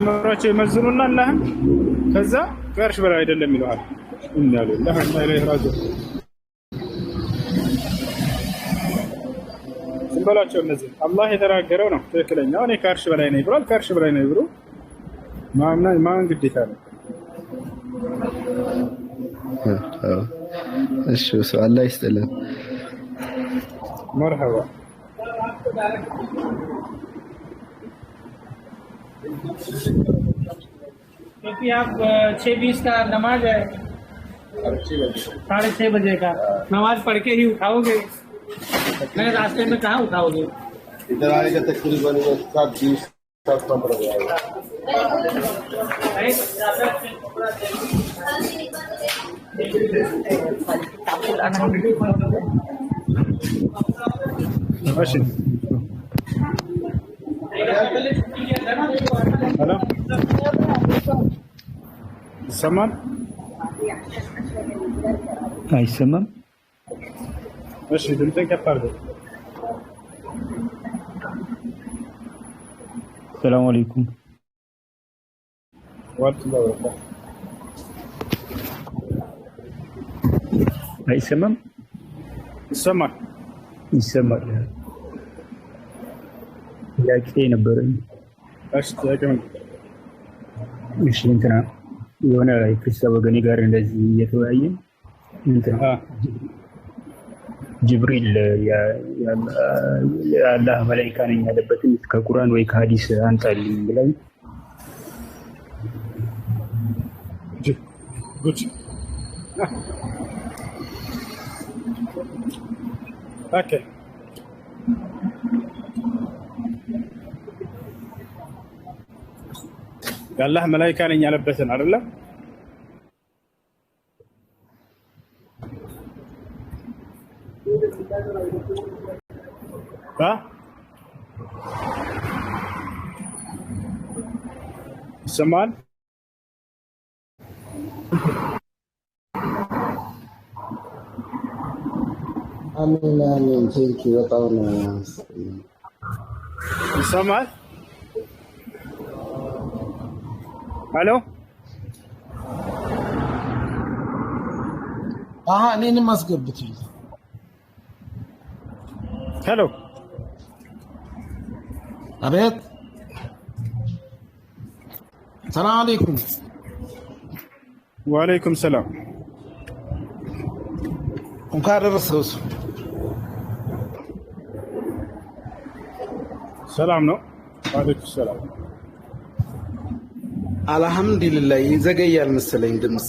መራቸው ይመዝኑና አላህን ከዛ ከርሽ በላይ አይደለም ይለዋል እንያሉ ለሐና ኢለይሂ ራጂዕ ስንበላቸው እነዚህ አላህ የተናገረው ነው ትክክለኛው እኔ ከርሽ በላይ ነኝ ብሏል ከርሽ በላይ ነኝ ብሎ ማን ግዴታ ነው እሺ አላህ ይስጥልን مرحبا क्योंकि आप 6:20 का नमाज है 6:30 बजे का नमाज पढ़ के ही उठाओगे मैं रास्ते में कहाँ उठाओगे इधर आने का तकरीबन 7:20 7:15 जाएगा ماشي هلا سمان አይ ሰማም እሺ ድምፅህን ከፍ አድርገው ሰላም አለይኩም ወራህመቱላሂ ወበረካቱ አይ ሰማም ይሰማል ይሰማል ያቄ ነበር እሺ ያቄም እሺ እንትና የሆነ ክርስቲያን ወገኔ ጋር እንደዚህ እየተወያየ እንትና ጅብሪል የአላህ መላእክት ነኝ ያለበትን ከቁርአን ወይ ከሐዲስ አንጣልኝ ብለኝ ጉድ ኦኬ የአላህ መላእክት ነኝ ያለበትን አይደለ ይሰማል አሜን ቴንኪ በጣም ነው ይሰማል ሄሎ እኔንም አስገብቱኝ ሄሎ አቤት ሰላም አለይኩም ወአለይኩም ሰላም እንኳን ደረሰው ሰላም ነው ወአለይኩም ሰላም አልሐምዱሊላህ ይዘገያል መሰለኝ ድምጽ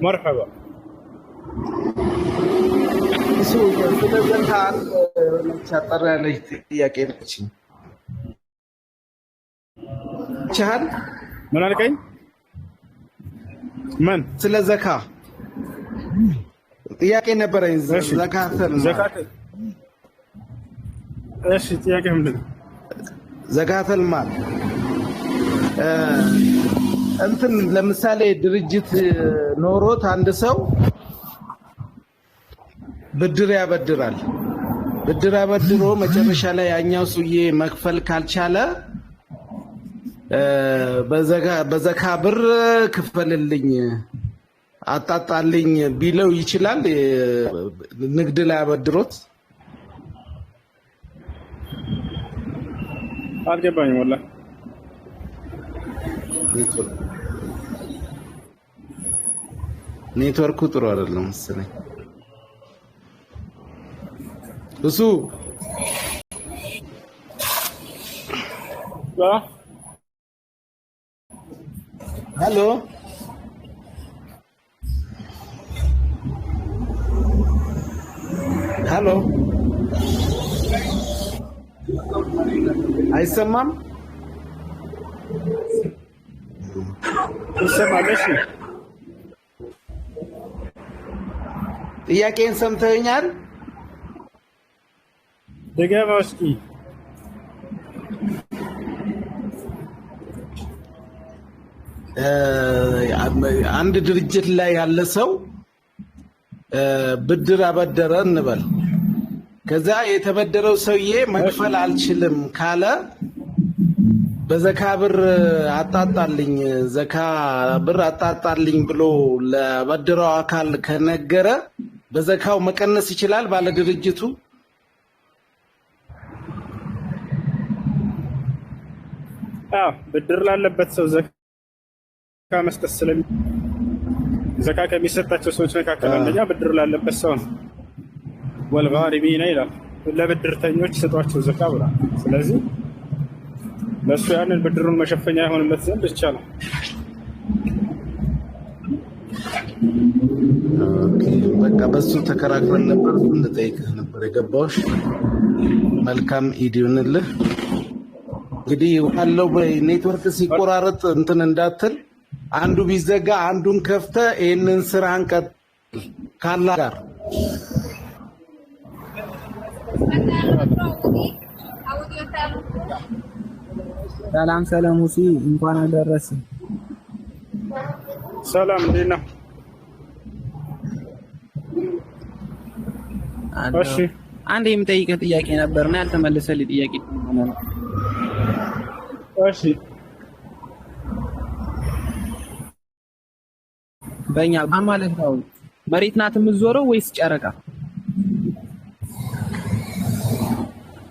مرحبا ስለዘንታን ቻጠራ ላይ ጥያቄ ነች ቻል ምን አልከኝ ምን ስለ ዘካ ጥያቄ ነበረኝ ዘካት እሺ ጥያቄ ምንድን ነው ዘካተል ማል እንትን ለምሳሌ ድርጅት ኖሮት አንድ ሰው ብድር ያበድራል ብድር አበድሮ መጨረሻ ላይ ያኛው ሰውዬ መክፈል ካልቻለ በዘካ ብር ክፈልልኝ አጣጣልኝ ቢለው ይችላል ንግድ ላይ አበድሮት አልገባኝም ወላሂ ኔትወርኩ ጥሩ አይደለም መሰለኝ እሱ ሄሎ ሄሎ አይሰማም ይሰማል እሺ ጥያቄን ሰምተኛል ደጋማ እስኪ አንድ ድርጅት ላይ ያለ ሰው ብድር አበደረ እንበል ከዛ የተበደረው ሰውዬ መክፈል አልችልም ካለ በዘካ ብር አጣጣልኝ ዘካ ብር አጣጣልኝ ብሎ ለበደረው አካል ከነገረ በዘካው መቀነስ ይችላል ባለ ድርጅቱ? ብድር ላለበት ሰው ዘካ መስጠት ዘካ ከሚሰጣቸው ሰዎች መካከል አንደኛ ብድር ላለበት ሰው ነው። ወልጋሪሚነ ይላል ለብድርተኞች ስጧቸው ዘካ ብሏል። ስለዚህ ለእሱ ያንን ብድሩን መሸፈኛ የሆንለት ዘንድ ይቻላል። በቃ በሱ ተከራክረን ነበር። እንጠይቅህ ነበር የገባሁሽ። መልካም ኢድ ይሁንልህ። እንግዲህ ዋለው በኔትወርክ ሲቆራረጥ እንትን እንዳትል አንዱ ቢዘጋ አንዱን ከፍተ ይሄንን ስራን ቀጥ ካላ ጋር ሰላም ሰላም ሙሲ እንኳን አደረሰ። ሰላም እንዴት ነህ? እሺ አንድ የምጠይቅህ ጥያቄ ነበርና ያልተመለሰልኝ ጥያቄ ነው። እሺ በእኛ ማለት ነው መሬት ናት የምትዞረው ወይስ ጨረቃ?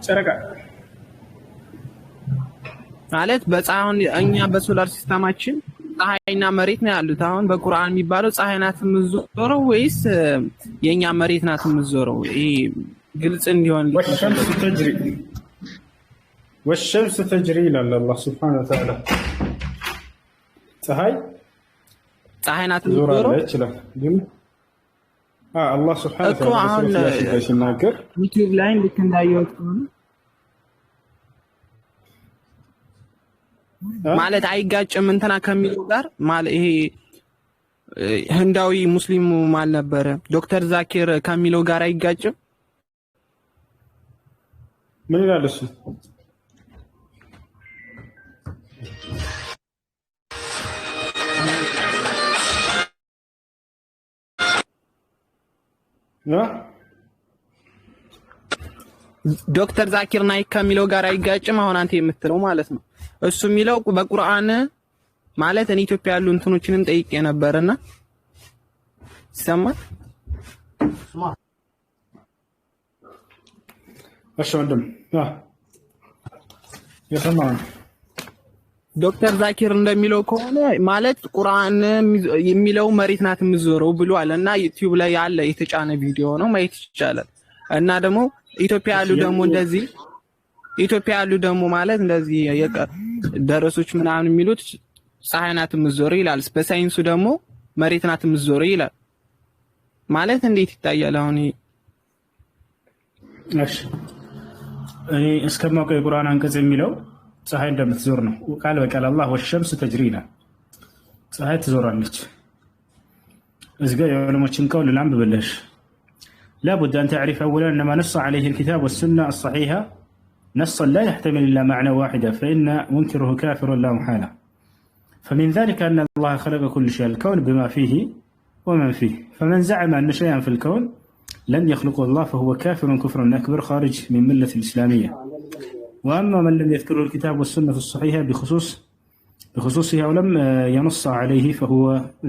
ጨረቃ ማለት በፀሐይ እኛ በሶላር ሲስተማችን ፀሐይና መሬት ነው ያሉት። አሁን በቁርአን የሚባለው ፀሐይ ናት የምትዞረው ወይስ የኛ መሬት ናት የምትዞረው? ይሄ ግልጽ እንዲሆን والشمس تجري ይላል አላህ ሱብሓነሁ ወተዓላ። ፀሐይ ናት የምትዞረው ይችላል ግን አላህ ሱብሓነሁ ወተዓላ ሲናገር ዩቲዩብ ላይ ልክ እንዳየሁት ከሆነ ማለት አይጋጭም እንትና ከሚለው ጋር ማለት ይሄ ህንዳዊ ሙስሊሙ ማል ነበረ ዶክተር ዛኪር ከሚለው ጋር አይጋጭም? ምን ይላል እሱ? ዶክተር ዛኪር ናይክ ከሚለው ጋር አይጋጭም? አሁን አንተ የምትለው ማለት ነው። እሱ የሚለው በቁርአን ማለት እኔ ኢትዮጵያ ያሉ እንትኖችንም ጠይቄ ነበርና ይሰማል። እሺ ወንድም የሰማው ዶክተር ዛኪር እንደሚለው ከሆነ ማለት ቁርአን የሚለው መሬት ናት የምትዞረው ብሏል እና ዩቲዩብ ላይ ያለ የተጫነ ቪዲዮ ነው ማየት ይቻላል። እና ደግሞ ኢትዮጵያ ያሉ ደግሞ ማለት እንደዚህ ደረሶች ምናምን የሚሉት ፀሐይ ናት የምትዞረው ይላል። በሳይንሱ ደግሞ መሬት ናት የምትዞረው ይላል። ማለት እንዴት ይታያል? አሁን እሺ እኔ እስከማውቀው የቁርአን አንቀጽ የሚለው ፀሐይ እንደምትዞር ነው። ቃል በቃል አላህ ወሸምስ ተጅሪ ይላል። ፀሐይ ትዞራለች። እዚህ ጋር የዑለሞችን ቀውል ላንብብልሽ። لابد أن تعرف أولا أن ما نص عليه الكتاب والسنة الصحيحة نصا لا يحتمل إلا معنى واحدة فإن منكره كافر لا محالة. فمن ذلك أن الله خلق كل شيء الكون بما فيه ومن فيه، فمن زعم أن شيئا في الكون لم يخلقه الله فهو كافر كفرا أكبر خارج من ملة الإسلامية. وأما من لم يذكره الكتاب والسنة الصحيحة بخصوصها ولم ينص عليه فهو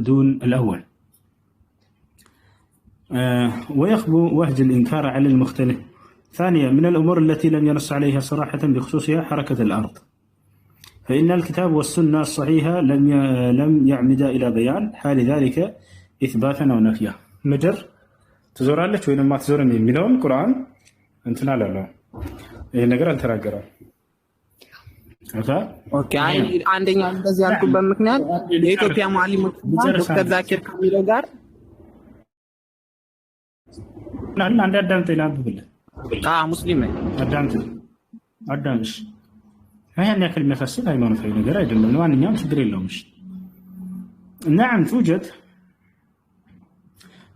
دون الأول. ويخبو وهج الإنكار على المختلف. ثانيا من الأمور التي لم ينص عليها صراحة بخصوصها حركة الأرض، فإن الكتاب والسنة الصحيحة لم يعمدا إلى بيان حال ذلك إثباتا أو نفيا. مدر تزورالك وين ما تزور የሚለውን ቁርአን እንትን አላለው። ይሄ ነገር አልተናገረም። ኦኬ አንደኛ እንደዚህ ያልኩበት ምክንያት የኢትዮጵያ ሙአሊሞች ዶክተር ዛኪር ከሚለው ጋር አንድ አዳምጠኝ ላንብብልህ። ሙስሊም ነኝ። አዳምሽ ያን ያክል የሚያሳስብ ሃይማኖታዊ ነገር አይደለም። ለማንኛውም ችግር የለውም። نعم توجد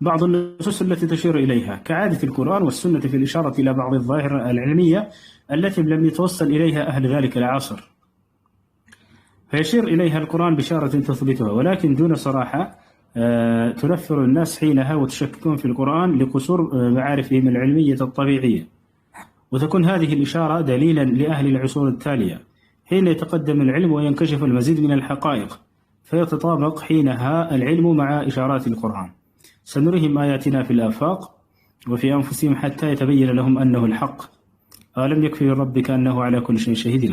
بعض النصوص التي تشير إليها كعادة القرآن والسنة في الإشارة إلى بعض الظواهر العلمية التي لم يتوصل إليها أهل ذلك العصر، فيشير إليها القرآن بشارة تثبتها ولكن دون صراحة تنفر الناس حينها وتشككون في القرآن لقصور معارفهم العلمية الطبيعية وتكون هذه الإشارة دليلا لأهل العصور التالية حين يتقدم العلم وينكشف المزيد من الحقائق، فيتطابق حينها العلم مع إشارات القرآن. سنريهم آياتنا في الآفاق وفي أنفسهم حتى يتبين لهم أنه الحق. ألم يكفي ربك أنه على كل شيء شهيد.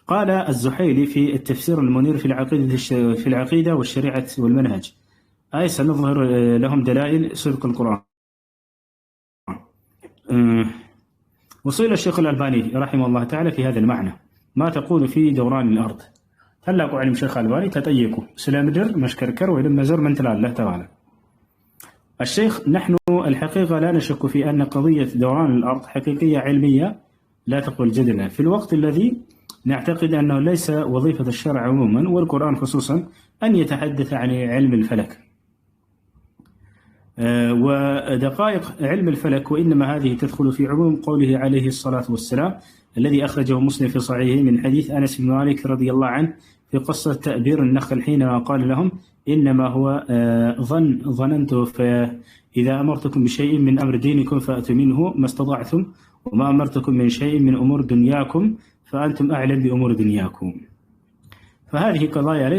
قال الزحيلي في التفسير المنير في العقيدة والشريعة والمنهج: أي سنظهر لهم دلائل صدق القرآن. وصل الشيخ الألباني رحمه الله تعالى في هذا المعنى: ما تقول في دوران الأرض؟ تلاقوا علم شيخ الألباني تطيقوا سلامدر مشكركر ولما زر من تلا الله تعالى. الشيخ: نحن الحقيقة لا نشك في أن قضية دوران الأرض حقيقية علمية لا تقبل جدلا، في الوقت الذي نعتقد أنه ليس وظيفة الشرع عموما والقرآن خصوصا أن يتحدث عن علم الفلك ودقائق علم الفلك، وإنما هذه تدخل في عموم قوله عليه الصلاة والسلام الذي أخرجه مسلم في صحيحه من حديث أنس بن مالك رضي الله عنه في قصة تأبير النخل حينما قال لهم: إنما هو ظننته، فإذا أمرتكم بشيء من أمر دينكم فأتوا منه ما استطعتم، وما أمرتكم من شيء من أمور دنياكم فأنتم أعلم بأمور دنياكم. فهذه قضايا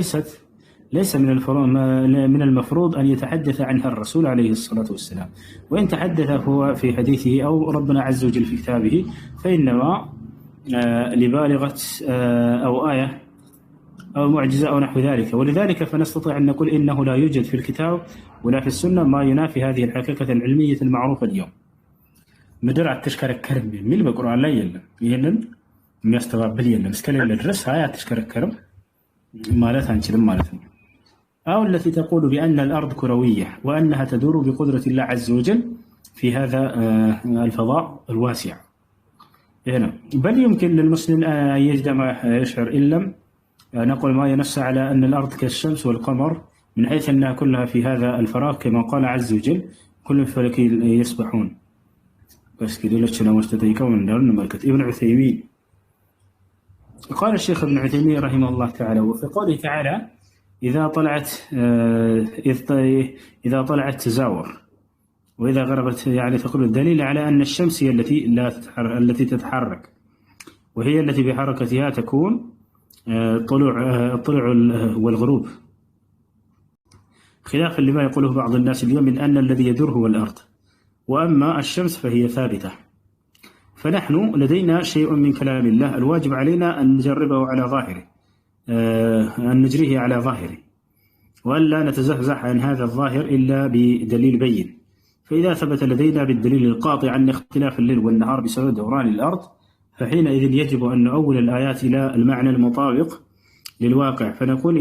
ليس من المفروض أن يتحدث عنها الرسول عليه الصلاة والسلام، وإن تحدث هو في حديثه أو ربنا عز وجل في كتابه فإنما لبالغة أو آية أو معجزة أو نحو ذلك. ولذلك فنستطيع أن نقول إنه لا يوجد في الكتاب ولا في السنة ما ينافي هذه الحقيقة العلمية المعروفة اليوم. مدرع تشكر الكرم من القرآن لا يلن يستوعب يلن بس كلمة الدرس هاي تشكر الكرم مالتها نشلم مالتها، أو التي تقول بأن الأرض كروية وأنها تدور بقدرة الله عز وجل في هذا الفضاء الواسع هنا. بل يمكن للمسلم أن يجد ما يشعر إن لم نقول ما ينص على أن الأرض كالشمس والقمر من حيث أنها كلها في هذا الفراغ كما قال عز وجل: كل فلك يسبحون. بس كده لتشنا مشتتيك من دارنا ملكة. ابن عثيمين قال الشيخ ابن عثيمين رحمه الله تعالى وفي قوله تعالى: إذا طلعت تزاور وإذا غربت، يعني تقول الدليل على أن الشمس هي التي تتحرك، وهي التي بحركتها تكون الطلوع والغروب، خلافا لما يقوله بعض الناس اليوم من أن الذي يدور هو الأرض، وأما الشمس فهي ثابتة. فنحن لدينا شيء من كلام الله الواجب علينا أن نجربه على ظاهره، أن نجريه على ظاهره، وأن لا نتزحزح عن هذا الظاهر إلا بدليل بين. فإذا ثبت لدينا بالدليل القاطع عن اختلاف الليل والنهار بسبب دوران الأرض، فحينئذ يجب أن نؤول الآيات إلى المعنى المطابق للواقع، فنقول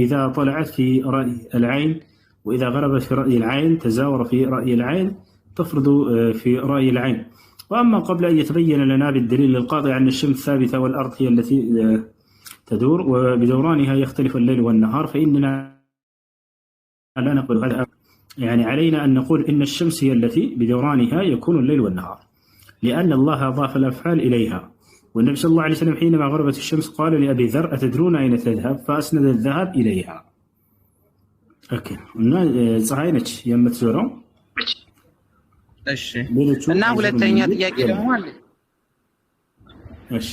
إذا طلعت في رأي العين وإذا غربت في رأي العين تزاور في رأي العين تفرض في رأي العين. وأما قبل أن يتبين لنا بالدليل القاطع أن الشمس ثابتة والأرض هي التي تدور وبدورانها يختلف الليل والنهار، فإننا لا نقول هذا، يعني علينا أن نقول إن الشمس هي التي بدورانها يكون الليل والنهار، لأن الله أضاف الأفعال إليها. والنبي صلى الله عليه وسلم حينما غربت الشمس قال لأبي ذر: أتدرون أين تذهب؟ فأسند الذهب إليها. أوكي صحيح يمت زورو እሺ እና ሁለተኛ ጥያቄ ደግሞ አለ እሺ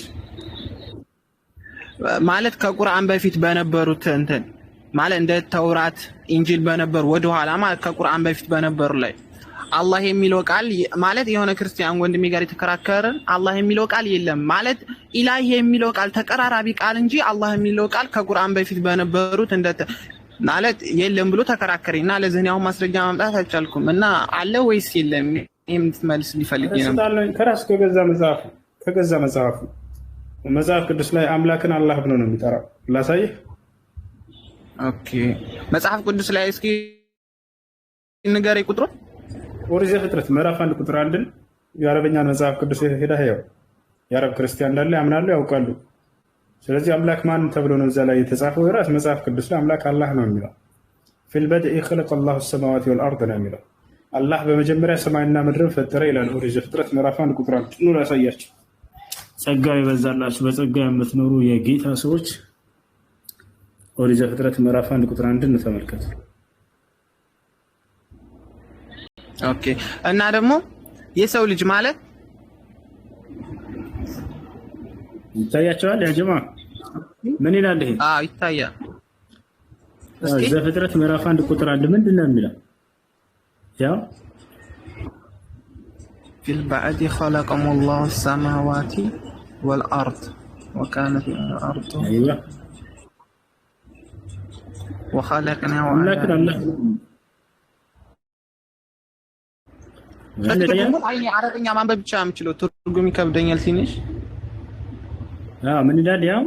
ማለት ከቁርአን በፊት በነበሩት እንትን ማለት እንደ ተውራት ኢንጂል በነበሩ ወደ ኋላ ማለት ከቁርአን በፊት በነበሩ ላይ አላህ የሚለው ቃል ማለት የሆነ ክርስቲያን ወንድሜ ጋር የተከራከረን አላህ የሚለው ቃል የለም ማለት ኢላህ የሚለው ቃል ተቀራራቢ ቃል እንጂ አላህ የሚለው ቃል ከቁርአን በፊት በነበሩት እንደ ማለት የለም ብሎ ተከራከረኝና ለዚህ ነው ማስረጃ ማምጣት አልቻልኩም እና አለ ወይስ የለም የምትመልስ ሊፈልግ ነው ከራስ ከገዛ መጽሐፍ ቅዱስ ላይ አምላክን አላህ ብሎ ነው የሚጠራው ላሳይህ ኦኬ መጽሐፍ ቅዱስ ላይ እስኪ ንገረኝ ቁጥሩ ኦሪት ዘፍጥረት ምዕራፍ 1 ቁጥር 1 የአረበኛን መጽሐፍ ቅዱስ ሄደህ ያው የአረብ ክርስቲያን እንዳለ ያምናሉ ያውቃሉ ስለዚህ አምላክ ማን ተብሎ ነው እዛ ላይ የተጻፈው የራስ መጽሐፍ ቅዱስ ላይ አምላክ አላህ ነው የሚለው في البدء خلق الله السماوات والارض ነው የሚለው አላህ በመጀመሪያ ሰማይና ምድርን ፈጠረ ይላል ኦሪት ዘፍጥረት ምዕራፍ 1 ቁጥር 1 ኑር ያሳያችሁ ጸጋ ይበዛላችሁ በጸጋ የምትኖሩ የጌታ ሰዎች ኦሪት ዘፍጥረት ምዕራፍ 1 ቁጥር 1 ተመልከቱ ኦኬ እና ደግሞ የሰው ልጅ ማለት ይታያቸዋል። ያ ጀማ ምን ይላል ይሄ? አዎ ይታያል። ዘፍጥረት ምዕራፍ 1 ቁጥር 1 ምንድን ነው የሚለው? ያው ፊል በዕድ ኸለቀሙ ላሁ ሰማዋቲ ወልአርድ ወካነት አልአርዱ ወኸለቅና አረበኛ ማንበብ ብቻ የምችለው ትርጉም ይከብደኛል ትንሽ። ምን ይላል? ያው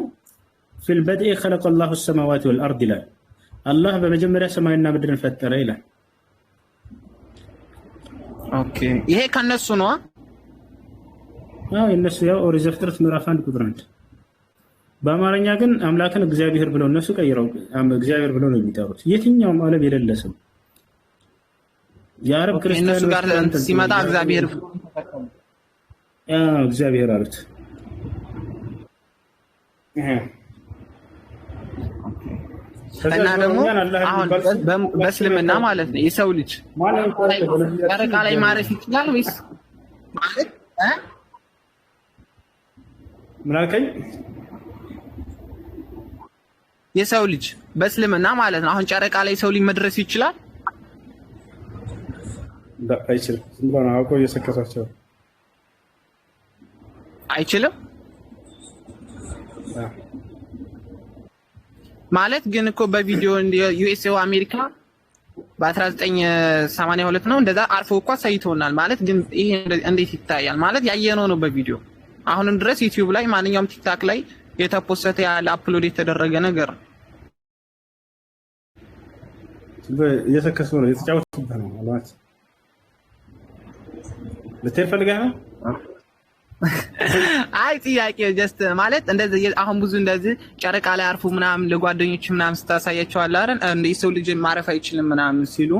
ፊል በድኢ ኸለቀ ላሁ ሰማዋቲ ወልአርድ ይላል። አላህ በመጀመሪያ ሰማይና ምድርን ፈጠረ ይላል። ኦኬ ይሄ ከነሱ ነው? አዎ የነሱ ያው ኦሪት ዘፍጥረት ምዕራፍ 1 ቁጥር 1። በአማርኛ ግን አምላክን እግዚአብሔር ብለው እነሱ ቀይረው እግዚአብሔር ብለው ነው የሚጠሩት። የትኛውም ዓለም የሌለ ስም የአረብ ክርስቲያኖች ጋር ሲመጣ እግዚአብሔር እግዚአብሔር አሉት። እና ደግሞ አሁን በእስልምና ማለት ነው የሰው ልጅ ጨረቃ ላይ ማረፍ ይችላል ወይስ ማለት ምን አልከኝ? የሰው ልጅ በእስልምና ማለት ነው አሁን ጨረቃ ላይ ሰው ልጅ መድረስ ይችላል? አይችልም። ዝም ብሎ ነው አውቆ እየሰከሳቸው አይችልም ማለት ግን እኮ በቪዲዮ ዩኤስኤ አሜሪካ በ1982 ነው እንደዛ አርፎ እኮ አሳይቶናል። ማለት ግን ይሄ እንዴት ይታያል? ማለት ያየነው ነው በቪዲዮ። አሁንም ድረስ ዩቲዩብ ላይ ማንኛውም ቲክታክ ላይ የተፖስተ ያለ አፕሎድ የተደረገ ነገር እየሰከሱ ነው የተጫወቱበት ነው ማለት ልትሄድ ፈልገህ ነው? አይ ጥያቄ ጀስት ማለት እንደዚህ አሁን ብዙ እንደዚህ ጨረቃ ላይ አርፉ ምናምን ለጓደኞች ምናምን ስታሳያቸው አለ አይደል እንደ ሰው ልጅ ማረፍ አይችልም ምናምን ሲሉ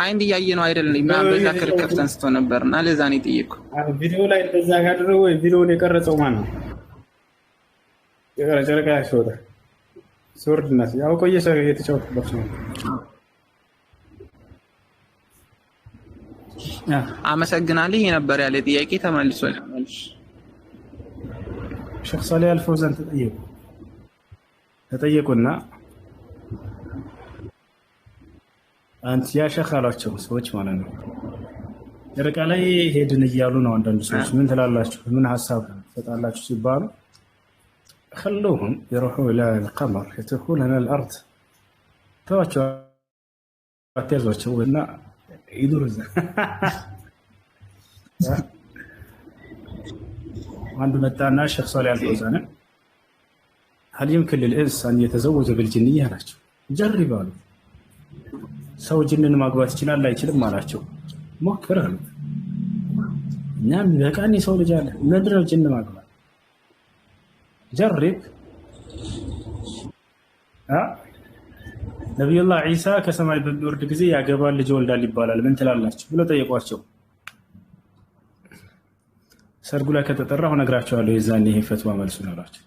አይ እንደ ያየ ነው አይደለም ምናምን በዛ ክርክር ተንስቶ ነበርና ለዛ ነው የጠየቅኩ። ቪዲዮ ላይ እንደዛ ያደረገው ወይ ቪዲዮውን የቀረጸው ማን ነው? ጨረቃ ላይ ሶርድና ያው ቆየ ሰው የተጫወተበት ነው። አመሰግናለሁ። ይሄ ነበር ያለ ጥያቄ ተመልሷል። ሼክ ሷሊህ አልፈውዛን ተጠየቁና አንተ ያ ሼክ አሏቸው ሰዎች ማለት ነው ጨረቃ ላይ ሄድን እያሉ ነው አንዳንድ ሰዎች ምን ትላላችሁ ምን ሐሳብ ትሰጣላችሁ ሲባሉ خلوهم يروحوا الى القمر يتركون لنا الارض ተዋቸው አትያዟቸው እና يدور عنده متانا الشيخ صالح الفوزان هل يمكن للإنس أن يتزوج بالجنية ናቸው ጀርባሉ ሰው ጅንን ማግባት ይችላል አይችልም አላቸው ሞክር አሉ እኛም በቃኝ ሰው ልጅ አለ ምንድነው ጅን ማግባት ጀርብ ነብዩላህ ዒሳ ከሰማይ በሚወርድ ጊዜ ያገባል ልጅ ወልዳል ይባላል ምን ትላላችሁ ብለው ጠየቋቸው። ሰርጉ ላይ ከተጠራሁ ነግራቸዋለሁ የዛኔ ይሄ ፈትዋ መልሱ ነው አላቸው።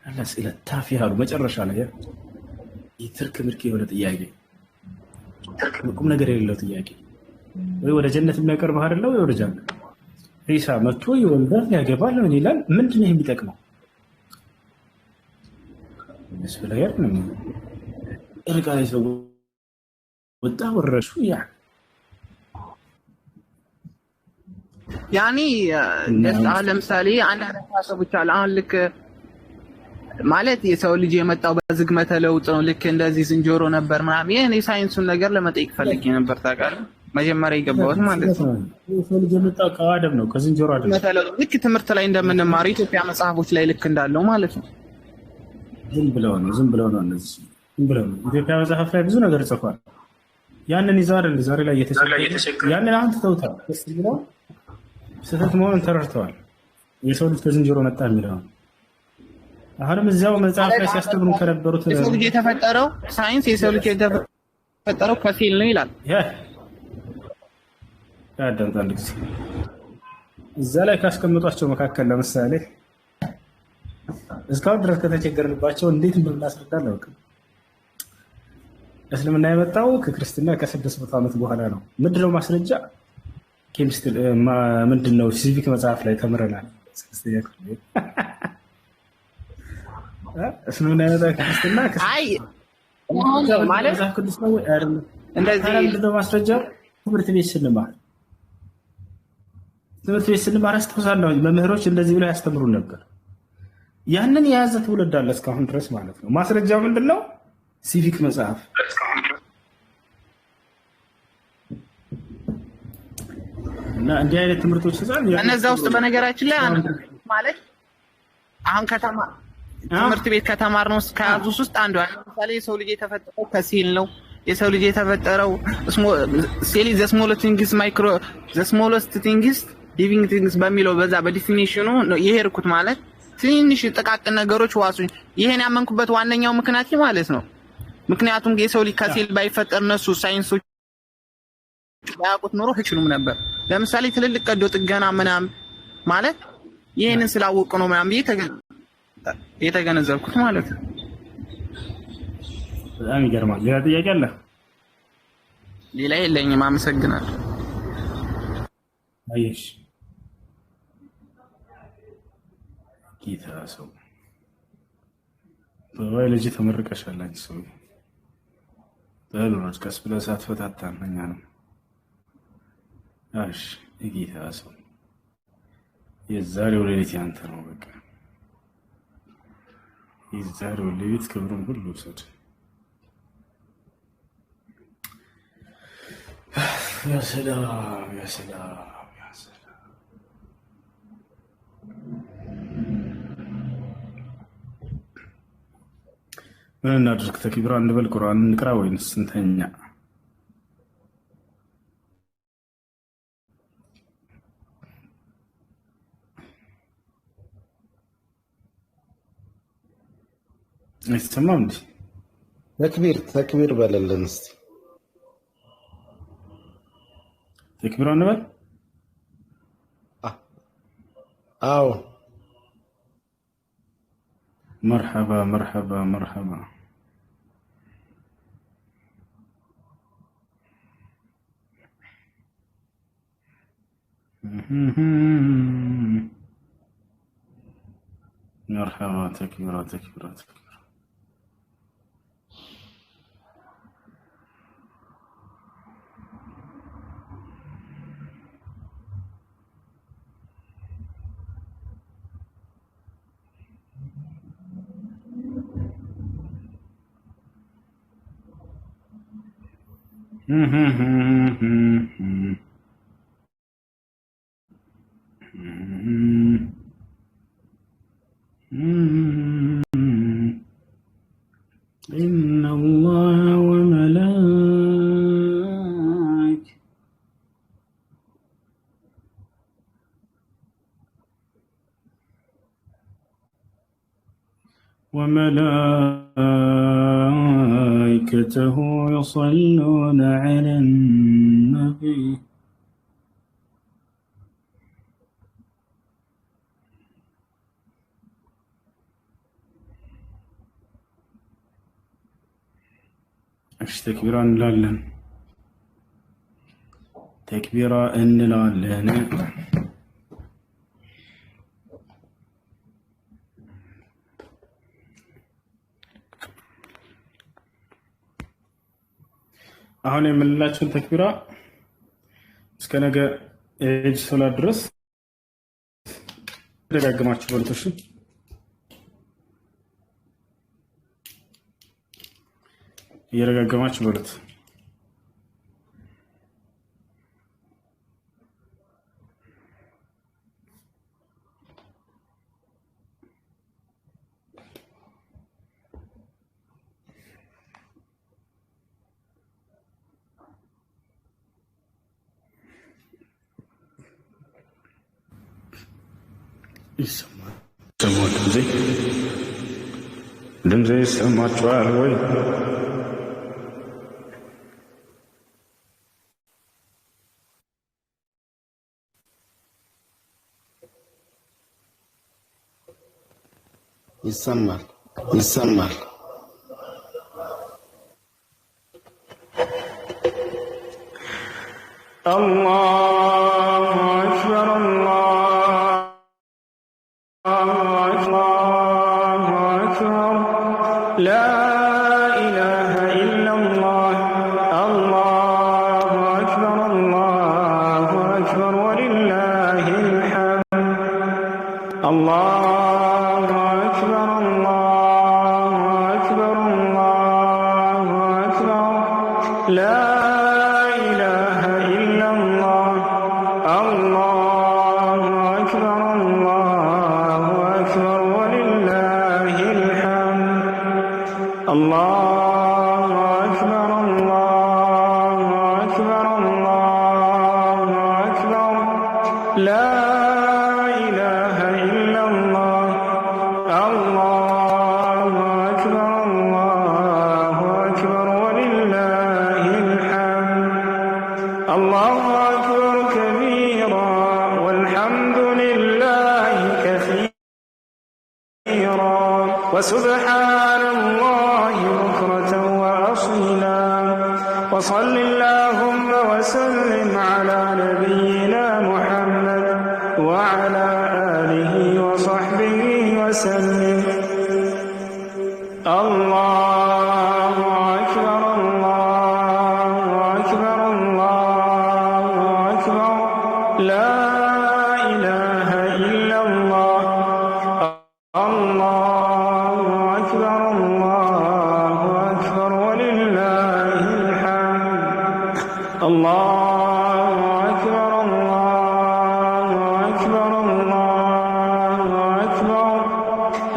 አላስኢለ ታፊህ አሉ መጨረሻ ላይ ይትርክ ምርክ የሆነ ጥያቄ ቁም ነገር የሌለው ጥያቄ ወይ ወደ ጀነት የሚያቀርብ አይደለም ወይ ወደ ጀነት ዒሳ መጥቶ ይወልዳል ያገባል ምን ይላል ምንድነው የሚጠቅመው? ስለያር ነው ጨረቃ ላይ ሰው ወጣ ወረሹ ያኒ ለምሳሌ አንድ ሐሳቦች አለ አሁን ልክ ማለት የሰው ልጅ የመጣው በዝግመተ ለውጥ ነው ልክ እንደዚህ ዝንጀሮ ነበር ምናምን የኔ ሳይንሱን ነገር ለመጠየቅ ፈልጌ ነበር ታውቃለህ መጀመሪያ የገባሁት ማለት ነው የሰው ልጅ የመጣው ከአደም ነው ከዝንጀሮ አይደለም ልክ ትምህርት ላይ እንደምንማረው ኢትዮጵያ መጽሐፎች ላይ ልክ እንዳለው ማለት ነው ዝም ብለው ነው እነዚህ ዝም ብለው ነው ኢትዮጵያ መጽሐፍ ላይ ብዙ ነገር ጽፏል ያንን ይዘው አይደል ዛሬ ላይ የተቸገረ ያንን አንተ ተውታል ስለዚህ ስህተት መሆኑን ተረድተዋል የሰው ልጅ ከዝንጀሮ መጣ የሚለው አሁንም እዛው መጽሐፍ ላይ ሲያስተምሩ ከነበሩት የሰው ልጅ የተፈጠረው ሳይንስ የሰው ልጅ የተፈጠረው ከፊል ነው ይላል ያዳምጥ አንድ ጊዜ እዛ ላይ ካስቀምጧቸው መካከል ለምሳሌ እስካሁን ድረስ ከተቸገርንባቸው እንዴት እንደምናስረዳ ነው እስልምና የመጣው ከክርስትና ከ600 ዓመት በኋላ ነው ምንድነው ማስረጃ ኬሚስትሪ ምንድነው ሲቪክ መጽሐፍ ላይ ተምረናል። እስልምና ያመጣ ክርስትና አይ ማለት መጽሐፍ ቅዱስ ነው አይደለም? እንደዚህ ምንድነው ማስረጃው? ትምህርት ቤት ስንማር አስተውሳለሁ መምህሮች እንደዚህ ብለው ያስተምሩ ነበር። ያንን የያዘ ትውልድ አለ እስካሁን ድረስ ማለት ነው። ማስረጃው ምንድነው? ሲቪክ መጽሐፍ እና እንዲህ አይነት ትምህርቶች ይዛል። እነዛ ውስጥ በነገራችን ላይ ማለት አሁን ከተማ ትምህርት ቤት ከተማርነው ከያዙት ውስጥ አንዱ ለምሳሌ የሰው ልጅ የተፈጠረው ከሴል ነው። የሰው ልጅ የተፈጠረው ሴል ዘ ስሞለስት ቲንግስ ማይክሮ ዘ ስሞለስት ቲንግስ ሊቪንግ ቲንግስ በሚለው በዛ በዲፊኒሽኑ የሄድኩት ማለት ትንሽ ጥቃቅን ነገሮች ዋሱኝ። ይሄን ያመንኩበት ዋነኛው ምክንያት ማለት ነው። ምክንያቱም የሰው ልጅ ከሴል ባይፈጠር እነሱ ሳይንሶች ያውቁት ኖሮ አይችሉም ነበር። ለምሳሌ ትልልቅ ቀዶ ጥገና ምናምን ማለት ይሄንን ስላወቁ ነው ምናምን የተገነዘብኩት ማለት ነው። በጣም ይገርማል። ሌላ ጥያቄ አለ? ሌላ የለኝም። አመሰግናለሁ። አየሽ ጌታ ሰው በባዮሎጂ ተመርቀሻል አንቺ ሰው በሉራስ ቀስ ብለህ ሳትፈታታን እኛ ነው። እሺ የጌታ ሰው የዛሬው ሌሊት ያንተ ነው። በቃ የዛሬው ሌሊት ክብሩን ሁሉ ውሰድ። ያ ሰላም ያ ሰላም ያ ሰላም። ምን እናድርግ? ተክቢራ እንበል? ቁርአን እንቅራ ወይንስ እንተኛ? አይሰማም እንዴ? ተክቢር በለልን እስቲ። ተክቢራ እንበል? አዎ መርሐባ መርሐባ መርሐባ። መርሐባ ተክቢራ ተክቢራ ተክቢራ። إن الله وملائكته يصلون على النبي ايش تكبيرا انلالن تكبيرا انلالن አሁን የምንላችሁን ተክቢራ እስከ ነገ ኤጅ ሶላት ድረስ ደጋግማችሁ በሉት። እሺ እየደጋገማችሁ በሉት። ይሰማል? ድምጼ ይሰማችኋል ወይ? ይሰማል ይሰማል። አላህ أكبر لا إله إلا الله الله أكبر الله أكبر ولله الحمد الله أكبر الله أكبر الله أكبر لا إله إلا الله الله أكبر الله أكبر ولله الحمد الله أكبر الله أكبر الله أكبر لا إله إلا الله الله أكبر الله أكبر ولله الحمد الله أكبر كبيرا والحمد لله كثيرا وسبحان الله بكرة وأصيلا وصل اللهم وسلم على نبينا محمد وعلى آله وصحبه وسلم الله أكبر الله أكبر الله أكبر لا إله إلا الله الله أكبر الله أكبر ولله الحمد الله أكبر الله أكبر الله أكبر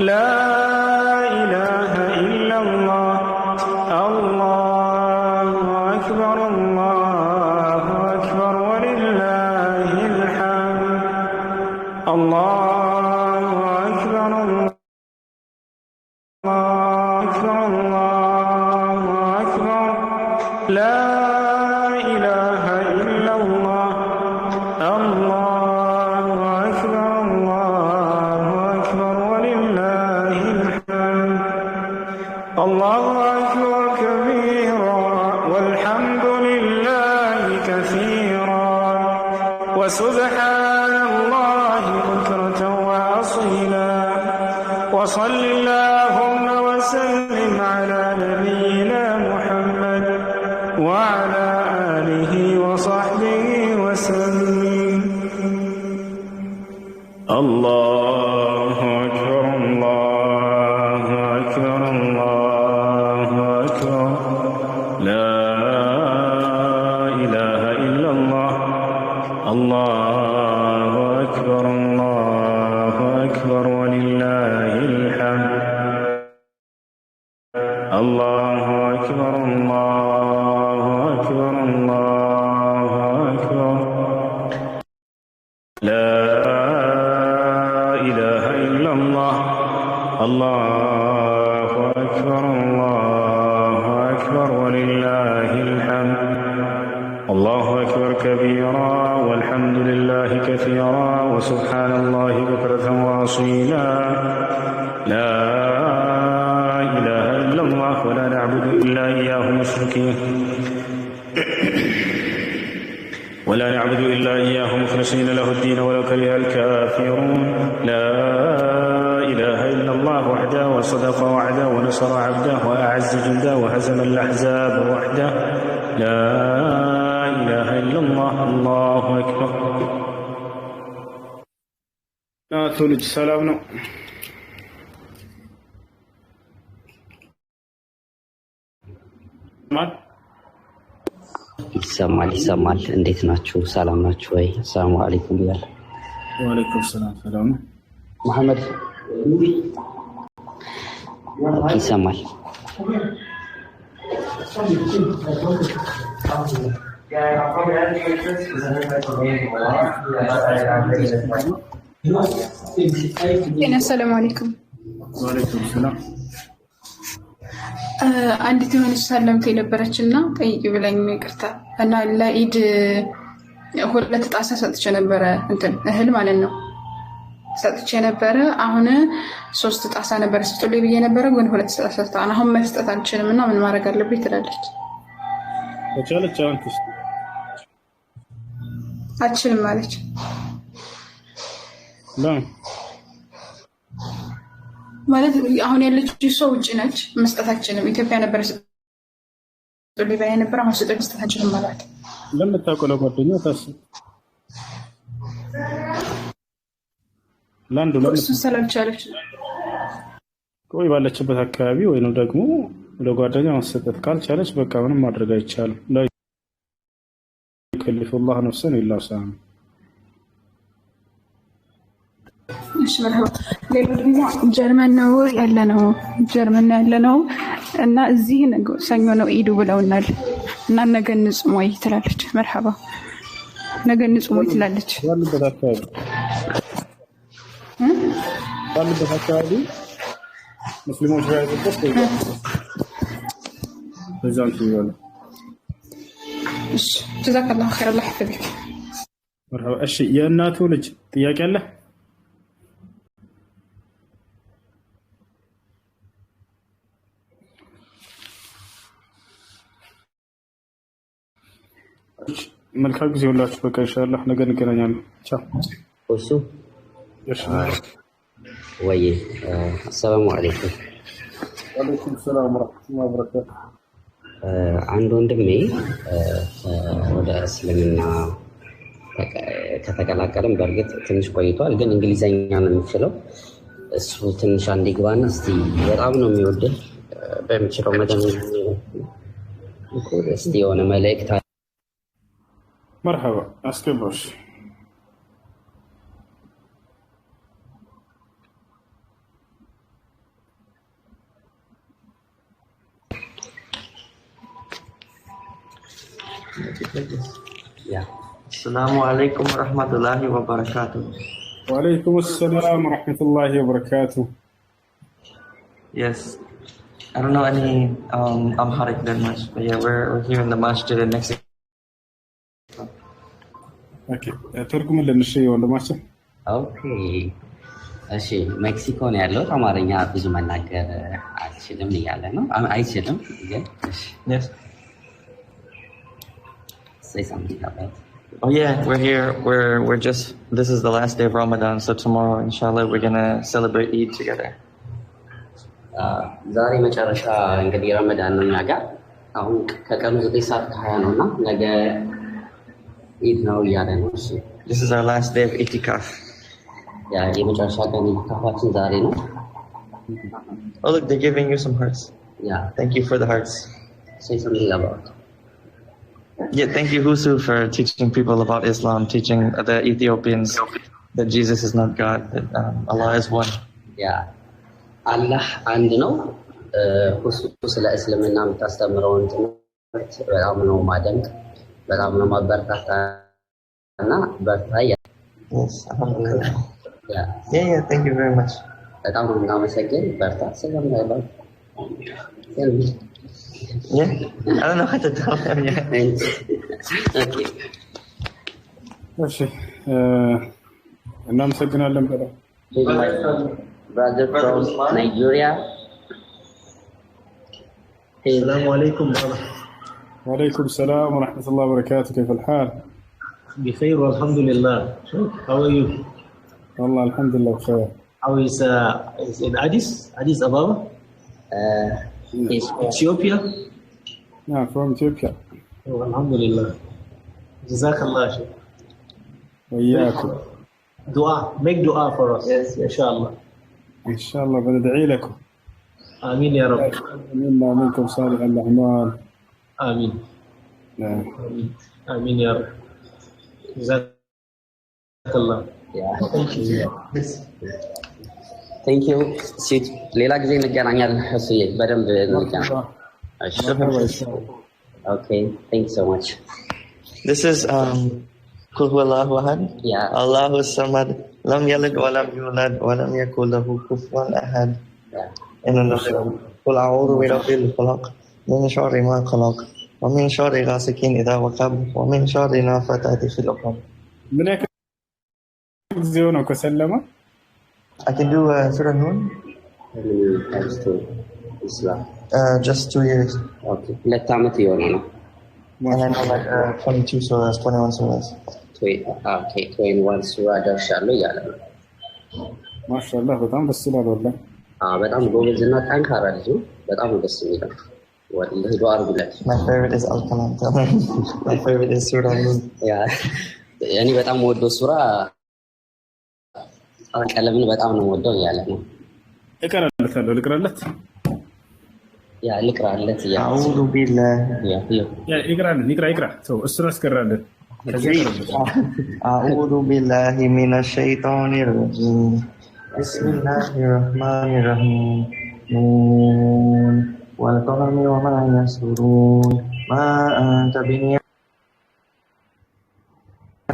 لا إله إلا الله الله أكبر الله أكبر ولله الحمد الله أكبر الله أكبر الله أكبر لا إله إلا الله الله أكبر الله أكبر ولله الحمد الله أكبر كبيرا والحمد لله كثيرا وسبحان الله بكرة وأصيلا وصل اللهم وسلم على نبينا محمد وعلى آله وصحبه وسلم الله أكبر الله أكبر الله أكبر لا إله إلا الله الله أكبر الله أكبر ولله الحمد الله أكبر الله أكبر الله أكبر لا إله إلا الله الله أكبر الله أكبر ولله الحمد الله أكبر كبيرا والحمد لله كثيرا وسبحان الله بكرة وأصيلا لا إله إلا الله ولا نعبد إلا إياه مشركين ولا نعبد إلا إياه مخلصين له الدين ولو كره الكافرون لا إله إلا الله وحده وصدق وعده ونصر عبده وأعز جنده وهزم الأحزاب وحده لا إله إلا الله الله أكبر لا تولج سلامنا ይሰማል። እንዴት ናችሁ? ሰላም ናችሁ ወይ? ሰላም አለይኩም ብያለሁ። ወአለይኩም ሰላም። ሰላም መሐመድ ይሰማል? ሰላም አለይኩም። ወአለይኩም ሰላም። አንዲት የሆነች ሰለምት የነበረችና ጠይቂ ብላኝ ይቅርታ እና ለኢድ ሁለት ጣሳ ሰጥቼ ነበረ እንትን እህል ማለት ነው ሰጥቼ ነበረ። አሁን 3 ጣሳ ነበር ስጡልኝ ብዬ ነበረ፣ ግን 2 ጣሳ ሰጥታን አሁን መስጠት አልችልም እና ምን ማድረግ አለብኝ ትላለች። ተቻለች አሁን ትስ አልችልም ማለች። ማለት አሁን ያለችው ሰው ውጭ ነች፣ መስጠታችንም ኢትዮጵያ ነበር ሊቢያ ነበር። አሁን ስጠት መስጠታችንም ማለት ለምታውቀው ለጓደኛ ታስብ ላንዱ እሱ ሰላምቻለች ቆይ ባለችበት አካባቢ ወይንም ደግሞ ለጓደኛ መስጠት ካልቻለች በቃ ምንም ማድረግ አይቻልም። لا يكلف الله نفسا الا وسعها። እሺ መርሐባ። ሌላው ደግሞ ጀርመን ነው ያለነው እና እዚህ ሰኞ ነው ኢዱ ብለውናል እና ነገ እንጹም ወይ ትላለች። መርሐባ ነገ እንጹም ወይ ትላለች። ባለበት አካባቢ ሙስሊሞች ጋር ተቆጥተው በዛም ሲሆን እሺ ጀዛከላሁ ኸይር الله يحفظك። መርሐባ። እሺ የእናቱ ልጅ ጥያቄ አለ? መልካም ጊዜ ሁላችሁ። በቃ ኢንሻአላህ ነገ እንገናኛለን። ቻው። እሱ ወይ አሰላሙ አለይኩም። ወአለይኩም ሰላም ወራህመቱላሂ ወበረካቱ። አንድ ወንድሜ ወደ እስልምና ከተቀላቀለም በእርግጥ ትንሽ ቆይቷል፣ ግን እንግሊዘኛ ነው የሚችለው። እሱ ትንሽ አንዴ ግባና እስቲ በጣም ነው የሚወድህ በሚችለው መጠን እስቲ የሆነ መልእክት مرحبا اسكبوش. السلام عليكم ورحمة الله وبركاته. وعليكم السلام ورحمة الله وبركاته. Yes, I don't know any Amharic that much, but yeah, we're here in the masjid in Mexico. ኦኬ ተርጉም ለነሽይ ወንድማችን። ኦኬ እሺ ሜክሲኮ ነው ያለው። አማርኛ ብዙ መናገር አልችልም እያለ ነው። አይችልም ግን እሺ Yes. say something about it. Oh yeah, we're here. This is the last day of Ramadan, so tomorrow, inshallah, we're gonna celebrate Eid together. ዛሬ መጨረሻ እንግዲህ ረመዳን ነው እኛ ጋር። አሁን ከቀኑ 9 ሰዓት ከ20 ነውና ነገ ኢድ ነው እያለ ነው። እሺ This is our last day of Itikaf. ያ የመጨረሻ ቀን ኢቲካፋችን ዛሬ ነው። Oh look, they're giving you some hearts. Yeah. Thank you for the hearts. Say something about it. Yeah, thank you Husu for teaching people about Islam, teaching the Ethiopians that Jesus is not God, that Allah is one. Yeah. አላህ አንድ ነው። ሁሱ ስለ እስልምና የምታስተምረውን ትምህርት በጣም ነው ማደንቅ፣ በጣም ነው ማበረታታ እና በርታ። Yes, alhamdulillah. Yeah, thank you very much. በጣም ነው እናመሰግን። በርታ። ሰላም ያለው Yeah, I don't know what to tell them yet. Okay. እሺ እናመሰግናለን በጣም። Brother from Nigeria. السلام عليكم. وعليكم السلام ورحمة الله وبركاته. كيف الحال؟ بخير والحمد لله. How are you? والله الحمد لله بخير. How is in Addis Ababa? Ethiopia? نعم from Ethiopia. Oh, الحمد لله. جزاك الله خير. وإياكم. دعاء, make dua for us. Yes. إن شاء الله. إن شاء الله بندعي لكم. آمين يا رب. منا منكم صالح الأعمال. آمين. نعم. آمين. آمين يا رب. جزاك الله. Thank you. ሌላ ጊዜ እንገናኛለን። እሱዬ በደንብ እንገናኛለን። Okay, thanks so much. This is Qul huwallahu ahad. Yeah. Allahu samad. Lam yalid wa lam yulad wa lam yakul lahu kufuwan ahad. Yeah. And another Qul a'udhu bi rabbil falaq min sharri ma khalaq wa min sharri ghasikin idha waqab wa min sharri nafathati fil 'uqad. من هيك زيونو كسلمة. I can do Surah Nun. Thanks to Islam. Just 2 years. Okay. ሁለት ዓመት የሆነ ነው። And I know like 22 surahs, 21 surahs. Okay, 21 ሱራ ደርሻለሁ እያለ ነው። ما شاء الله በጣም ደስ ይላል ወላሂ። በጣም ጎበዝ እና ጠንካራ ልጅ ነው። በጣም ደስ የሚለው ወላሂ ዱአ አድርጉለት። My favorite is Al-Qalam. My favorite is Surah Nur. እኔ በጣም ወደው ሱራ ቀለምን በጣም ነው ወደው እያለ ነው። እቀራለታለሁ ልቅራለት ልቅራለት أعوذ بالله. ይቅራ ሰው እሱን አስቀራለን። أعوذ بالله من الشيطان الرجيم. بسم الله الرحمن الرحيم. نون والقلم وما يسطرون ما أنت بنعمة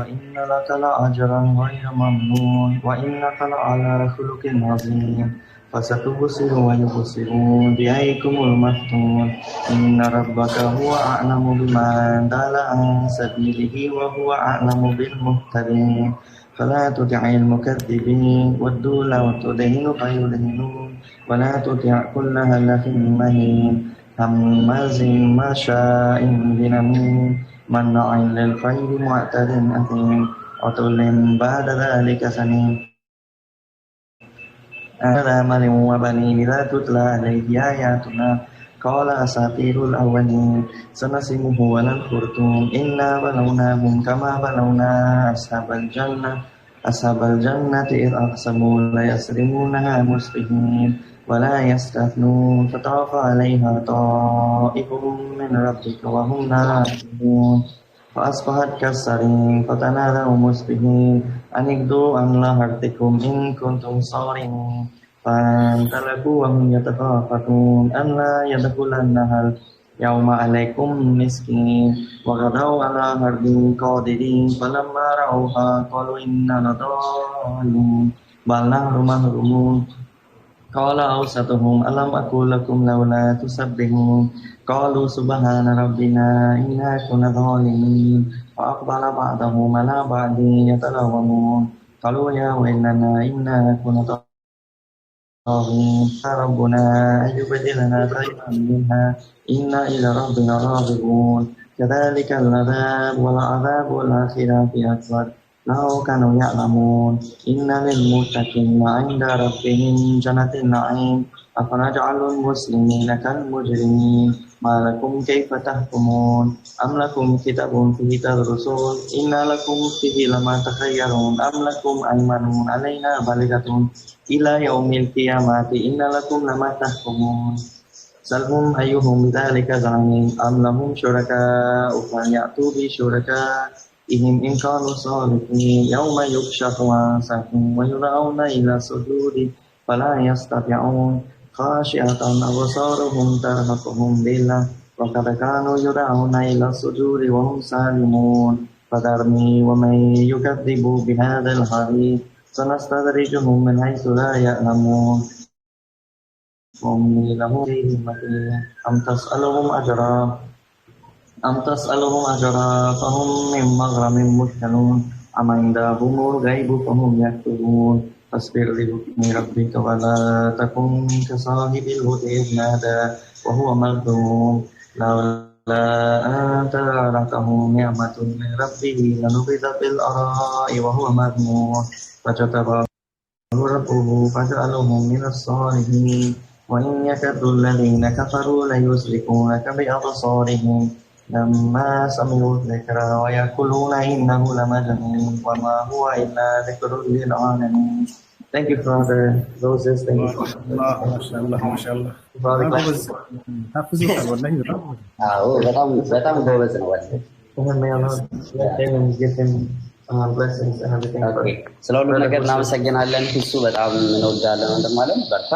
وإن لك لأجرا غير ممنون وإنك لعلى خلق عظيم فستبصر ويبصرون بأيكم المفتون إن ربك هو أعلم بمن ضل عن سبيله وهو أعلم بالمهتدين فلا تطع المكذبين ودوا لو تدهن فيدهنون ولا تطع كل هلف مهين هماز مشاء بنميم مناع للخير معتد أثيم عتل بعد ذلك سنين هذا مال وبنين إذا تتلى عليه آياتنا قال أساطير الأولين سنسمه ولا الخرطوم إنا بلوناهم كما بلونا أصحاب الجنة إذ أقسموا ليسرمونها مسرفين ولا يستثنون فطاف عليها طائف من ربك وهم نائمون فأصبحت كالصريم فتنادوا مصبحين أن اغدوا على حرثكم إن كنتم صارمين فانطلقوا وهم يتخافتون أن لا يدخلنها اليوم عليكم مسكين وغدوا على حرد قادرين فلما رأوها قالوا إنا لضالون بل نحن محرومون قال أوسطهم ألم أقل لكم لولا تسبحون قالوا سبحان ربنا إنا كنا ظالمين فأقبل بعضهم على بعض يتلومون قالوا يا ويلنا إنا كنا طاغين ربنا أن يبدلنا خيرا منها إنا إلى ربنا راغبون كذلك العذاب والعذاب الآخرة أكبر لو كانوا يعلمون إن للمتقين عند ربهم جنة النعيم أفنجعل المسلمين كالمجرمين ما لكم كيف تحكمون أم لكم كتاب فيه تدرسون إن لكم فيه لما تخيرون أم لكم أيمان علينا بالغة إلى يوم القيامة إن لكم لما تحكمون سلهم أيهم بذلك زعيم أم لهم شركاء فليأتوا بشركائهم إن كانوا صادقين يوم يكشف عن ساق ويدعون إلى السجود فلا يستطيعون خاشعة أبصارهم ترهقهم ذلة وقد كانوا يدعون إلى السجود وهم سالمون فذرني ومن يكذب بهذا الحديث سنستدرجهم من حيث لا يعلمون وأملي لهم فيه متين أم تسألهم أجرا فهم من مغرم مثقلون أم عندهم الغيب فهم يكتبون فاصبر لحكم ربك ولا تكن كصاحب الحوت إذ نادى وهو مظلوم لولا أن تداركه نعمة من ربه لنبذ بالعراء وهو مذموم فاجتباه ربه فجعله من الصالحين وإن يكاد الذين كفروا ليزلقونك بأبصارهم لما سمعوا الذكر ويقولون إنه لمجنون وما هو إلا ذكر للعالمين. Thank you, Father. Roses, thank you. ما شاء الله. حافظوها والله በጣም ጎበዝ ነው ወላሂ። May Allah let him and give him blessings and everything. ስለ ሁሉ ነገር እናመሰግናለን። እሱ በጣም እንወዳለን ወንድም አለም በርታ።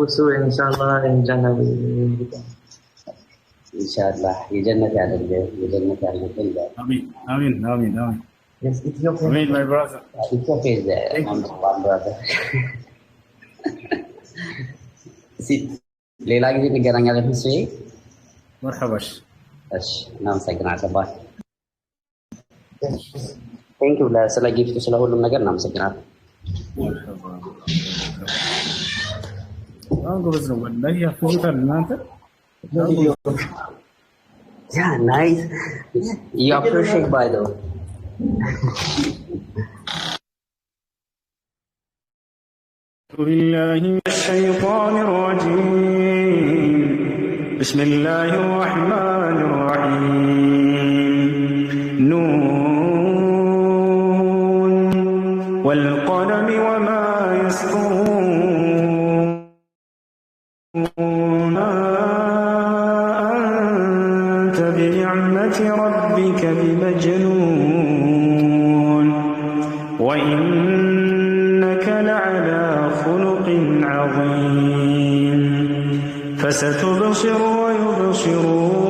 Also, inshallah, in Jannah we will become. ኢንሻአላህ የጀነት ያደርገን አሜን አሜን አሜን አሜን። Yes, it's your faith. Amen, my brother. It's okay, my brother. ሌላ ጊዜ እንገናኛለን። እሺ መርሐባሽ። እሺ እናመሰግናለን። ባይ ቴንክ ዩ ስለ ጊፍቱ ስለ ሁሉም ነገር እናመሰግናለን። አሁን ጎበዝ ነው ወላሂ ያፍዙታል እናንተ። Yeah, nice. You appreciate by the way. بالله من الشيطان الرجيم بسم الله الرحمن الرحيم نون والقلم وما يسطرون ما أنت بنعمة ربك بمجنون وإنك لعلى خلق عظيم فستبصر ويبصرون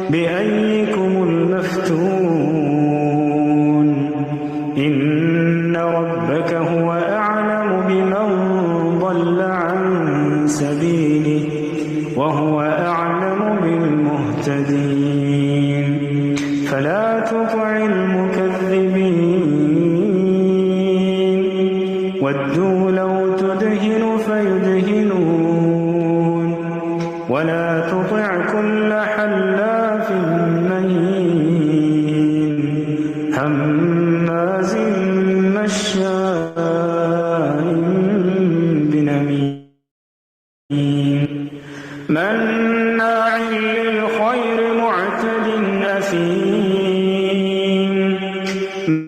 بأيكم المفتون إن ربك هو أعلم بمن ضل عن سبيله وهو أعلم بالمهتدين فلا تطع المكذبين ودوا لو تدهن فيدهنون ولا تطع كل حلاف مهين هماز مشاء بنميم مناع للخير معتد أثيم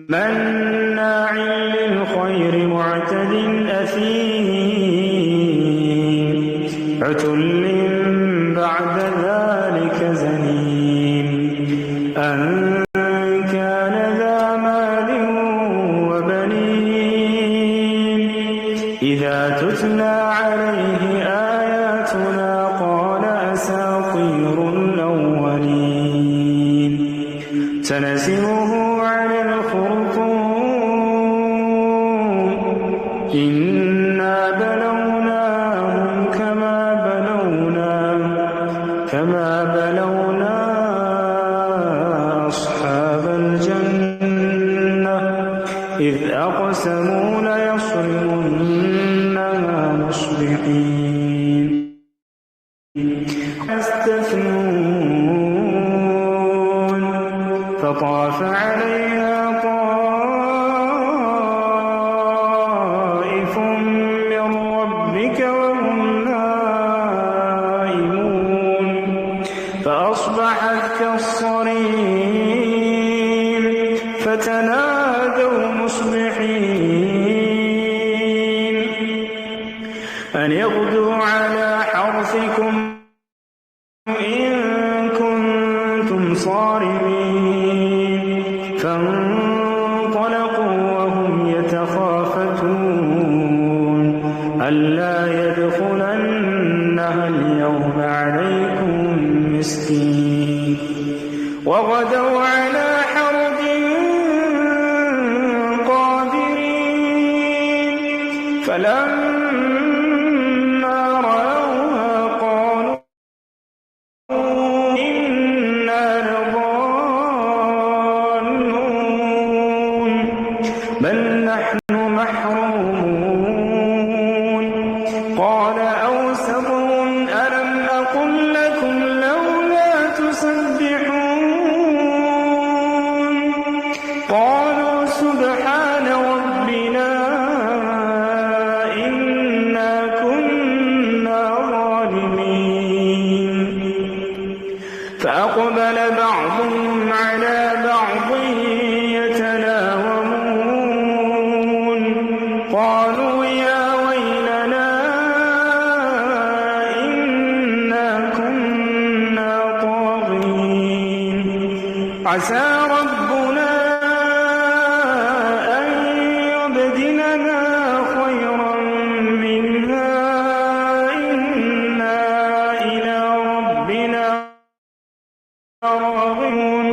مناع للخير معتد أثيم عتل بعد ذلك زنيم أن كان ذا مال وبنين إذا تتلى عليه آياتنا قال أساطير الأولين سنسمه على الخرطوم إنا بلوناهم كما بلونا أصحاب الجنة إذ أقسموا ليصرمنها مصبحين يستثنون فطاف عليها طائف من ربك وهم نائمون فأصبحت كالصريم فتنادوا مصبحين أن يغدوا على حرثكم إن كنتم صارمين فانطلقوا وهم يتخافتون ألا يدخلنها اليوم عليكم مسكين وغدوا على حرد قادرين فلما رأوها قالوا إنا لضالون بل نحن محرومون قال أوسطهم ألم أقل لكم لولا تسبحون قالوا سبحان ربنا إنا كنا ظالمين فأقبل بعضهم على بعض يتلاومون قالوا يا ويلنا إنا كنا طاغين عسى ربنا أن يبدلنا خيرا منها إنا إلى ربنا راغبون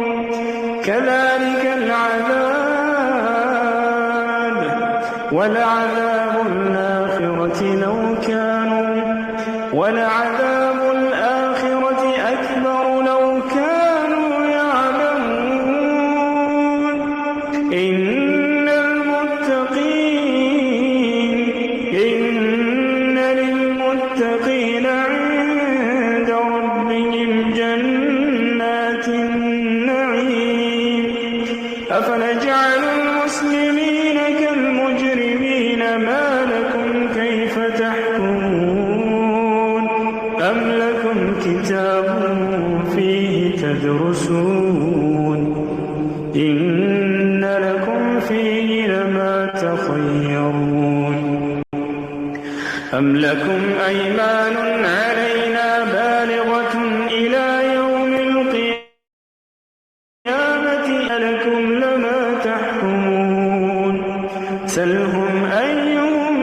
كذلك العذاب ولعذاب الآخرة أكبر لو كانوا يعلمون إن للمتقين عند ربهم جنات النعيم أفنجعل المسلمين كالمجرمين إن لكم فيه لما تخيرون أم لكم أيمان علينا بالغة إلى يوم القيامة ألكم لما تحكمون سلهم أيهم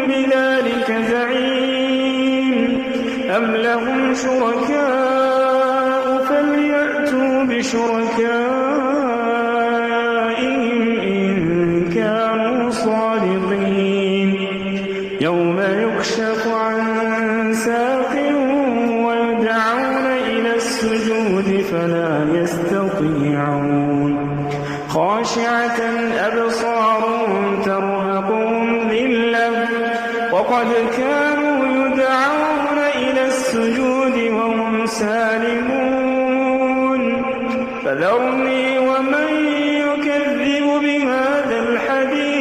بذلك زعيم أم لهم شركاء فليأتوا بشركائهم إن كانوا صادقين يوم يكشف عن ساق ويدعون إلى السجود فلا يستطيعون خاشعة أبصارهم ترهقهم ذلة وقد كانوا يدعون إلى السجود وهم سالمون فذرني ومن يكذب بهذا الحديث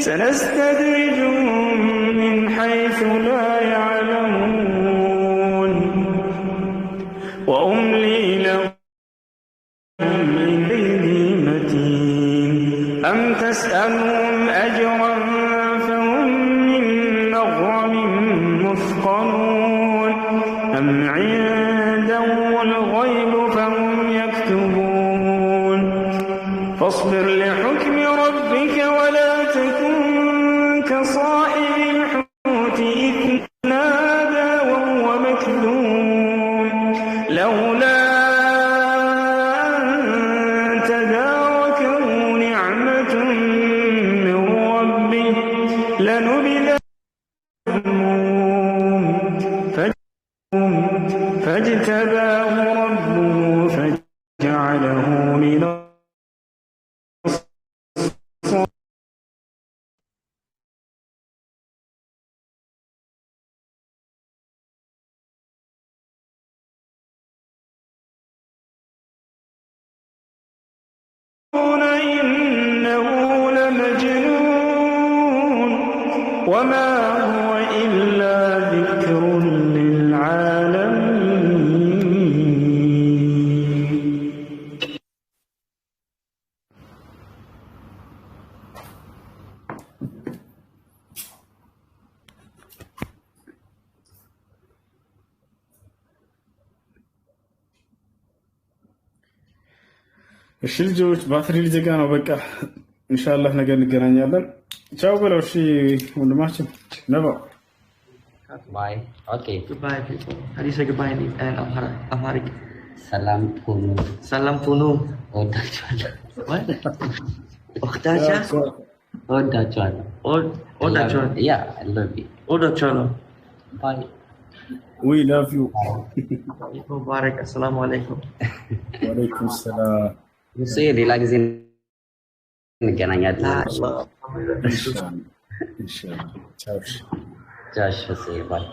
سنستدرجهم من حيث لا يعلمون وأملي لهم أم تسألهم أجرا فهم من مغرم مثقلون أم عندهم الغيب فهم يكتبون فاصبر لحكم ربك ولا تكن كصاحب الحوت إذ نادى وهو مكذوم لولا فاجتباه ربه فجعله من إنه لمجنون وما هو إلا ذكر እሺ ልጆች ባትሪ ሊዘጋ ነው። በቃ ኢንሻአላህ ነገ እንገናኛለን። ቻው በለው። እሺ ወንድማችን ነባ ባይ ኦኬ Goodbye, people. How do you say goodbye in Amharic? ሰላም ሁኑ Salam punu. እወዳችኋለሁ What? Oktacha? እወዳችኋለሁ Odacholo. ያ I love you Odacholo. ባይ we love you Mubarak. Assalamu alaikum. ወአለይኩም ሰላም እሱ ሌላ ጊዜ እንገናኛለን ኢንሻአላህ ቻው ጃሽ ባይ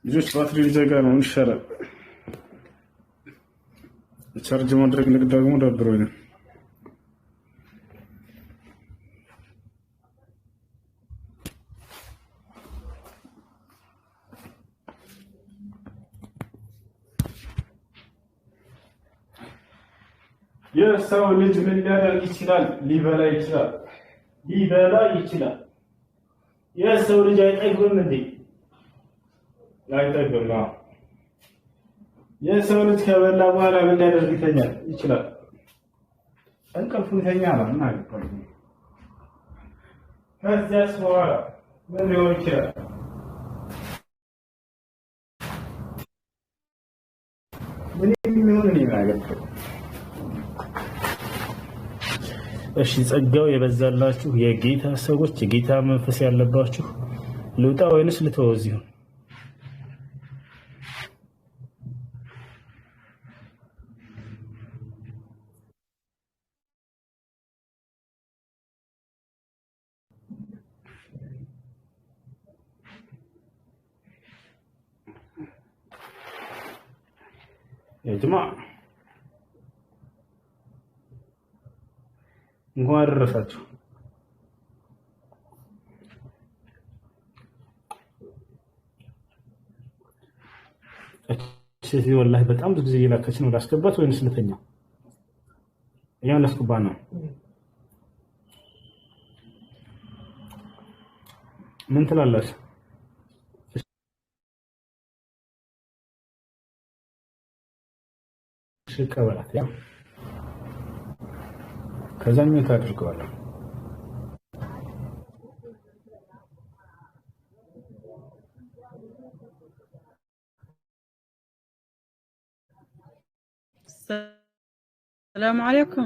ልጆች ባትሪ ሊዘጋ ነው። ኢንሻአላህ ቻርጅ ማድረግ ደግሞ ደብሮኝ ነው። የሰው ልጅ ምን ሊያደርግ ይችላል? ሊበላ ይችላል። የሰው ልጅ አይጠግብም እንዴ? አይጠግብም። የሰው ልጅ ከበላ በኋላ ምን ሊያደርግ ይችላል? እንቅልፉን ይተኛል እና ከዚያስ በኋላ ምን ሊሆን ይችላል? ምን የሚሆን ነው የሚያገባው? እሺ ጸጋው የበዛላችሁ የጌታ ሰዎች የጌታ መንፈስ ያለባችሁ ልውጣ ወይንስ ልተወው እዚሁ? يا جماعة እንኳን አደረሳችሁ። ሴት ወላሂ በጣም ብዙ ጊዜ እየላከች ነው። ላስገባት ወይንስ ልተኛ? ያው ላስገባት ነው። ምን ትላላችሁ? ሽቀበላት ያው ከዛኛው ታድርገዋለህ። السلام عليكم.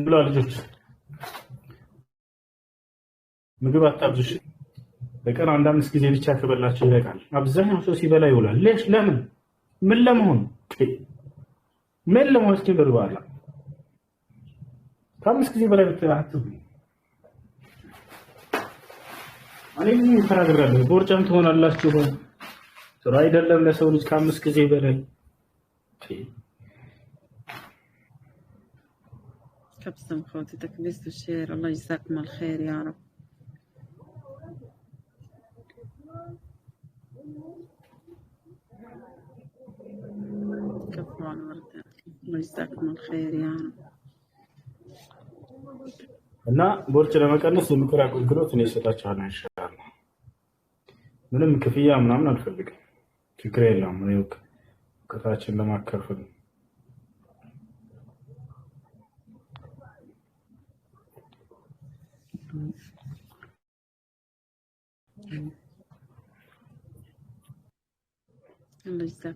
ብላ ልጆች ምግብ አታብዙሽ። በቀን አንድ 5 ጊዜ ብቻ ከበላችሁ ይበቃል። አብዛኛው ሰው ሲበላ ይውላል። ለምን? ምን ለመሆን እስኪ በርባላ ከ5 ጊዜ በላይ ብትአትቡ። እኔ ምን ተናግራለሁ? ቦርጫም ትሆናላችሁ። ጥሩ አይደለም ለሰው ልጅ ከ5 ጊዜ በላይ كبسم خوتي تكبيست الشير الله يجزاكم الخير يا رب. كفوا على الورد الله يجزاكم الخير يا رب. እና ቦርጭ ለመቀነስ የምክር አገልግሎት እኔ እሰጣችኋለሁ ኢንሻአላህ። ምንም ክፍያ ምናምን አልፈልግም። ችግር የለውም። እኔ እውቀታችን ለማካፈል الله يجزاك